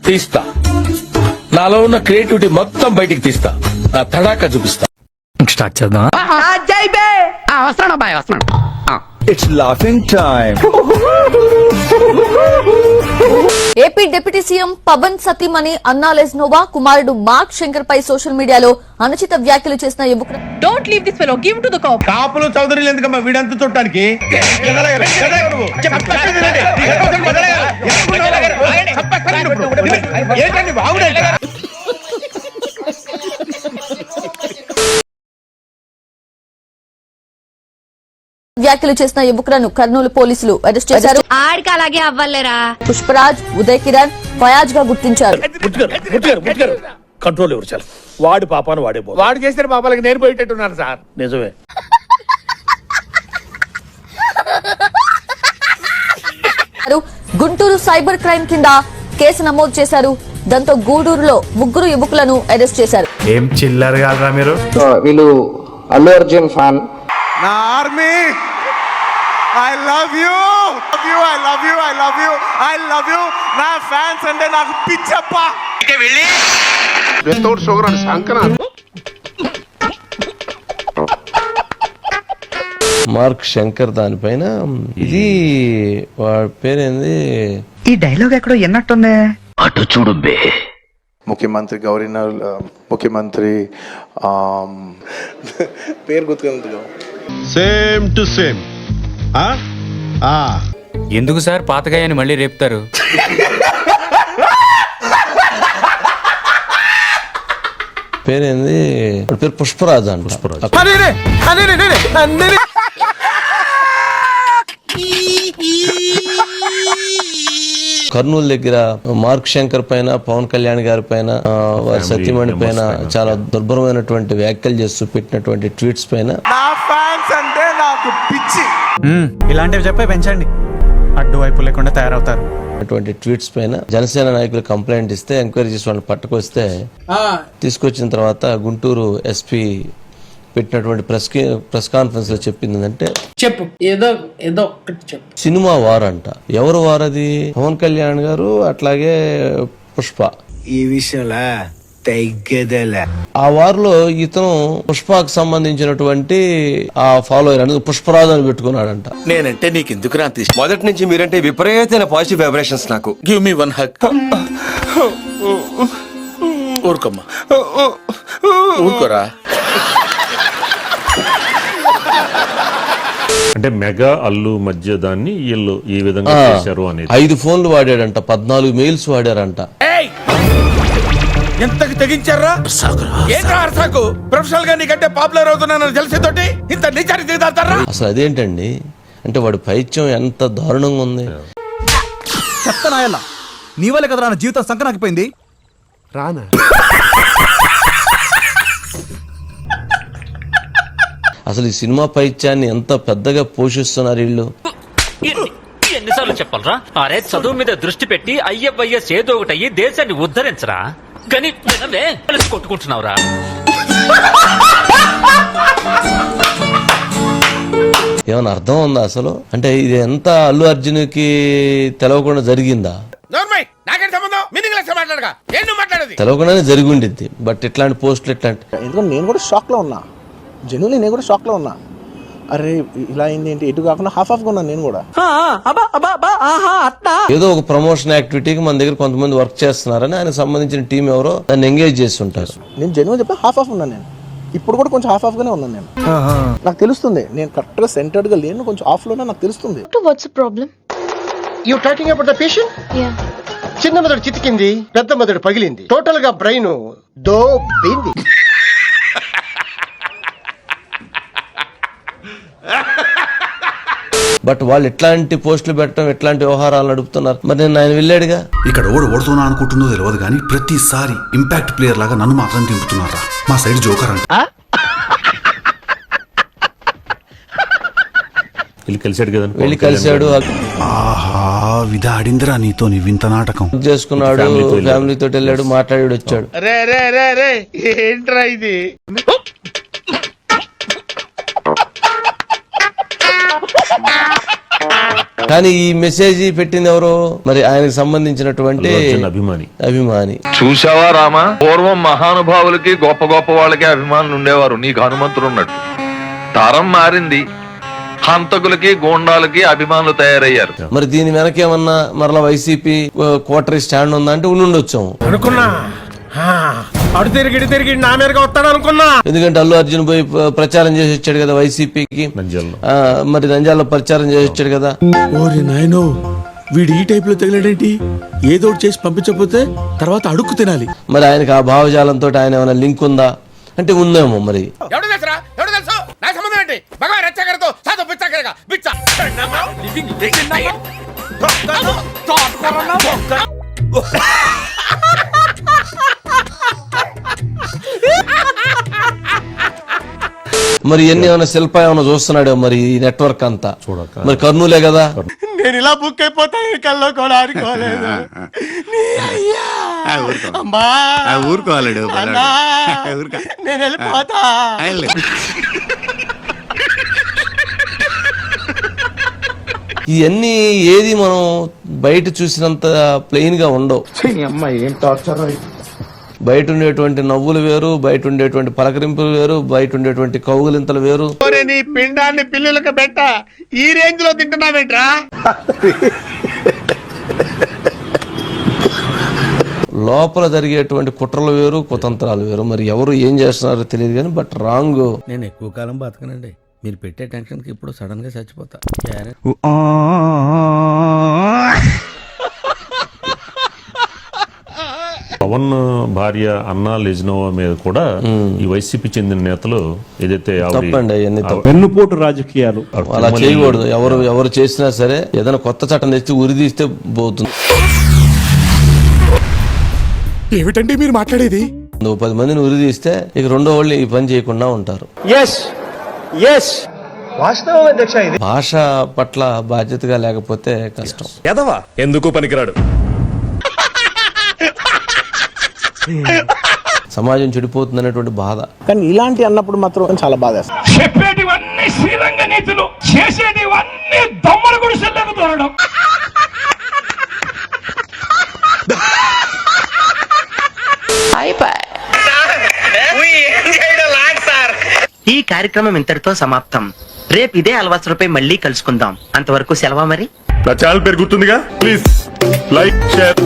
తీస్తా. నాలో ఉన్న క్రియేటివిటీ మొత్తం బయటికి తీస్తా. నా తడాకా చూపిస్తా. స్టార్ట్ చేద్దాం. వస్తున్నాడు అబ్బాయి, వస్తున్నాడు. It's laughing time. AP deputy CM Pawan సతీమణి అన్నా లెజ్నోవా కుమారుడు మార్క్ శంకర్ పై సోషల్ మీడియాలో అనుచిత వ్యాఖ్యలు చేసిన యువకుడు. Don't leave this fellow, give to the cop. కాపులు చౌదరులు ఎందుకమ్మా వీడంతా చుట్టానికి? వ్యాఖ్యలు చేసిన యువకులను కర్నూలు పోలీసులు అరెస్ట్ చేశారు. ఆడికి అలాగే అవ్వలేరా. పుష్పరాజ్, ఉదయ్ కిరణ్ ఫయాజ్ గా గుర్తించారు. కంట్రోల్ ఎవరు చాలు. వాడి పాపాను వాడే పో. వాడు చేసిన పాపాలకి నేను పోయేటట్టున్నాను సార్. నిజమే. గుంటూరు సైబర్ క్రైమ్ కింద కేసు నమోదు చేశారు. దాంతో గూడూరులో 3 యువకులను అరెస్ట్ చేశారు. ఏం చిల్లర్ కాదురా మీరు. వీళ్ళు అల్లు అర్జున్ ఫ్యాన్. నా army, I love you, I love you, I love you, I love you. నా ఫ్యాన్స్ అంటే నాకు పిచ్చప్ప. వితౌట్ షుగర్ అండ్ సంకన. మార్క్ శంకర్ దానిపైన ఇది వాడి పేరేంది? ఈ డైలాగ్ ఎక్కడో ఎన్నట్టుంది. అటు చూడు బే. ముఖ్యమంత్రి గవర్నర్, ముఖ్యమంత్రి పేరు గుర్తుకుంది. Same to same. ఎందుకు సార్ పాతగాయని మళ్ళీ రేపుతారు? పేరేంది? పేరు పుష్పరాజ్ అంట. కర్నూలు దగ్గర మార్క్ శంకర్ పైన, పవన్ కళ్యాణ్ గారి పైన, వారి సతీమణి పైన చాలా దుర్భరమైనటువంటి వ్యాఖ్యలు చేస్తూ పెట్టినటువంటి ట్వీట్స్ పైన నా ఫ్యాన్స్ అంటే నాకు పిచ్చి. ఇలాంటివి చెప్పే పెంచండి, అడ్డువైపు లేకుండా తయారవుతారు. అటువంటి ట్వీట్స్ పైన జనసేన నాయకులు కంప్లైంట్ ఇస్తే ఎంక్వైరీ చేసి వాళ్ళని పట్టుకొస్తే తీసుకొచ్చిన తర్వాత గుంటూరు ఎస్పీ పెట్టినటువంటి ప్రెస్ కాన్ఫరెన్స్ లో చెప్పింది ఏంటంటే, చెప్పు, ఏదో ఒక్కటి చెప్పు. సినిమా వారంట. ఎవరు వారది? పవన్ కళ్యాణ్ గారు, అట్లాగే పుష్ప. ఈ విషయంలో ఆ వారిలో ఇతను పుష్పకు సంబంధించినటువంటి ఆ ఫాలోయర్ అనేది పుష్పరాజు అని పెట్టుకున్నాడంట. నేనంటే నీకు ఎందుకు రాంతి? మొదటి నుంచి మీరంటే విపరీతమైన పాజిటివ్ వైబ్రేషన్స్ నాకు. Give me 1 hug. ఊరుకోమ్మా, ఊరుకోరా. అంటే మెగా అల్లు మధ్య దాన్ని వీళ్ళు ఈ విధంగా చేశారు అనేది. 5 ఫోన్లు వాడాడంట, 14 మెయిల్స్ వాడారంట. ఎంతకి తెగించారా? ఏంట్రా ప్రొఫెషనల్ గా నీకంటే పాపులర్ అవుతున్నానని తెలిసేతోటి ఇంత నిజాన్ని దిగుతారా? అసలు అదేంటండి అంటే వాడి పైత్యం ఎంత దారుణంగా ఉంది. చెప్తానాయల్లా, నీ వల్లే కదరా నా జీవితం సంకనాకిపోయింది. రానా అసలు ఈ సినిమా పైత్యాన్ని ఎంత పెద్దగా పోషిస్తున్నారు వీళ్ళు. ఎన్నిసార్లు చెప్పాలరా? అరే చదువు మీద దృష్టి పెట్టి అయ్యయ్యస్ ఏదో ఒకటి అయ్యి దేశాన్ని ఉద్ధరించరా, కానీ కొట్టుకుంటున్నావురా. ఏమైనా అర్థం ఉందా అసలు? అంటే ఇది ఎంత అల్లు అర్జున్ కి తెలవకుండా జరిగిందా? తెలవకుండానే జరిగి ఉండిద్ది. బట్ ఇట్లాంటి పోస్టులు ఇట్లాంటి, ఎందుకంటే నేను కూడా షాక్ లో ఉన్నా. జెన్యున్లీ నేను కూడా షాక్ లో ఉన్నా. అరే ఇలా అయింది ఏంటి, ఎటు కాకుండా హాఫ్ ఉన్నాను నేను కూడా. ఏదో ఒక ప్రమోషన్ యాక్టివిటీకి మన దగ్గర కొంతమంది వర్క్ చేస్తున్నారని ఆయన సంబంధించిన టీం ఎవరో దాన్ని ఎంగేజ్ చేసి ఉంటారు. నేను జెన్యున్ చెప్పి హాఫ్ ఉన్నాను నేను. ఇప్పుడు కూడా కొంచెం హాఫ్ గానే ఉన్నాను నేను. నాకు తెలుస్తుంది నేను కరెక్ట్ గా సెంటర్డ్ గా లేను, కొంచెం ఆఫ్ లోనే నాకు తెలుస్తుంది. What's the problem? You talking about the patient? Yeah. చిన్న మెదడు చితికింది, పెద్ద మెదడు పగిలింది, టోటల్ గా బ్రెయిన్ దోబింది. బట్ వాళ్ళు ఎట్లాంటి పోస్టులు పెట్టడం, ఎట్లాంటి వ్యవహారాలు నడుపుతున్నారు. మరి నేను ఆయన వెళ్ళాడుగా. ఇక్కడ ఓడుతున్నా అనుకుంటుందో తెలియదు కానీ ప్రతిసారి ఇంపాక్ట్ ప్లేయర్ లాగా నన్ను మాత్రం దింపుతున్నారా. మా సైడ్ జోకర్ అంట. వెళ్ళి కలిసాడు. ఆహా, విధా ఆడిందిరా నీతో నీ వింత నాటకం. చేసుకున్నాడు, ఫ్యామిలీతో వెళ్ళాడు, మాట్లాడి వచ్చాడు. ఏంట్రా ఇది? కానీ ఈ మెసేజ్ పెట్టింది ఎవరు? మరి ఆయనకు సంబంధించినటువంటి అల్లు అర్జున్ అభిమాని. చూసావా రామా, పూర్వం మహానుభావులకి గొప్ప గొప్ప వాళ్ళకి అభిమానులు ఉండేవారు, నీకు హనుమంతుడు ఉన్నట్టు. తరం మారింది, హంతకులకి గోండాలకి అభిమానులు తయారయ్యారు. మరి దీని వెనకేమన్నా మరలా వైసీపీ కోటరీ స్టాండ్ ఉందా అంటే ఉండొచ్చాము అనుకున్నా, అడు తిరిగి నా మీదగా వస్తాడు అనుకున్నా. ఎందుకంటే అల్లు అర్జున్ పోయి ప్రచారం చేసి వచ్చాడు కదా వైసీపీకి, మరి నంద్యాలలో ప్రచారం చేసి వచ్చాడు కదా. ఓరి నాయనో, వీడు ఈ టైప్ లో తగిలేడేంటి? ఏదో ఒకటి చేసి పంపించకపోతే తర్వాత అడుక్కు తినాలి. మరి ఆయనకి ఆ భావజాలంతో ఆయన ఏమైనా లింక్ ఉందా అంటే ఉందేమో. మరి మరి ఎన్ని ఏమైనా శిల్ప ఏమైనా చూస్తున్నాడు మరి ఈ నెట్వర్క్ అంతా. మరి కర్నూలే కదా. నేను ఇలా బుక్ అయిపోతా కల్లో కూడా ఆడుకోలేదు. ఊరుకోవాలడు నేను వెళ్ళిపోతా. ఇవన్నీ ఏది మనం బయట చూసినంత ప్లెయిన్ గా ఉండవు. ఏం టార్చర్. బయట ఉండేటువంటి నవ్వులు వేరు, బయట ఉండేటువంటి పలకరింపులు వేరు, బయట ఉండేటువంటి కౌగులింతలు వేరు. నీ పిండాన్ని పిల్లులకు పెట్ట ఈ రేంజ్ లో తింటున్నావేంట్రా? లోపల జరిగేటువంటి కుట్రలు వేరు, కుతంత్రాలు వేరు. మరి ఎవరు ఏం చేస్తున్నారో తెలియదు కానీ బట్ రాంగ్. నేను ఎక్కువ కాలం బతకనండి. మీరు పెట్టే టెన్షన్ కి ఇప్పుడు సడన్ గా చచ్చిపోతా. పవన్ భార్య అన్నా లెజ్నోవా మీద కూడా ఈ వైసీపీ చెందిన నేతలు ఏదైతే తప్పండి, అవన్నీ తప్పు. వెన్నుపోటు రాజకీయాలు అలా చేయకూడదు. ఎవరు చేసినా సరే ఏదైనా కొత్త చట్టం తెచ్చి ఉరిదీస్తే పోతుంది. ఏమిటండి మీరు మాట్లాడేది? నువ్వు 10 మందిని ఉరిదీస్తే ఇక రెండో వాళ్ళు ఈ పని చేయకుండా ఉంటారు. భాష పట్ల బాధ్యతగా లేకపోతే కష్టం. ఎందుకు పనికిరాడు. సమాజం చెడిపోతుంది అనేటువంటి బాధ. కానీ ఇలాంటి అన్నప్పుడు మాత్రం చాలా బాధ. చెప్పేటివన్నీ శ్రీరంగ నీతులు, చేసేటివన్నీ దొమ్మల గుడిసెల్లోకి దూరడం. ఈ కార్యక్రమం ఇంతటితో సమాప్తం. రేపు ఇదే అలవాసులపై మళ్ళీ కలుసుకుందాం. అంతవరకు సెలవా మరి. నా ఛానల్ పేరు గుర్తుందిగా, ప్లీజ్ లైక్, షేర్.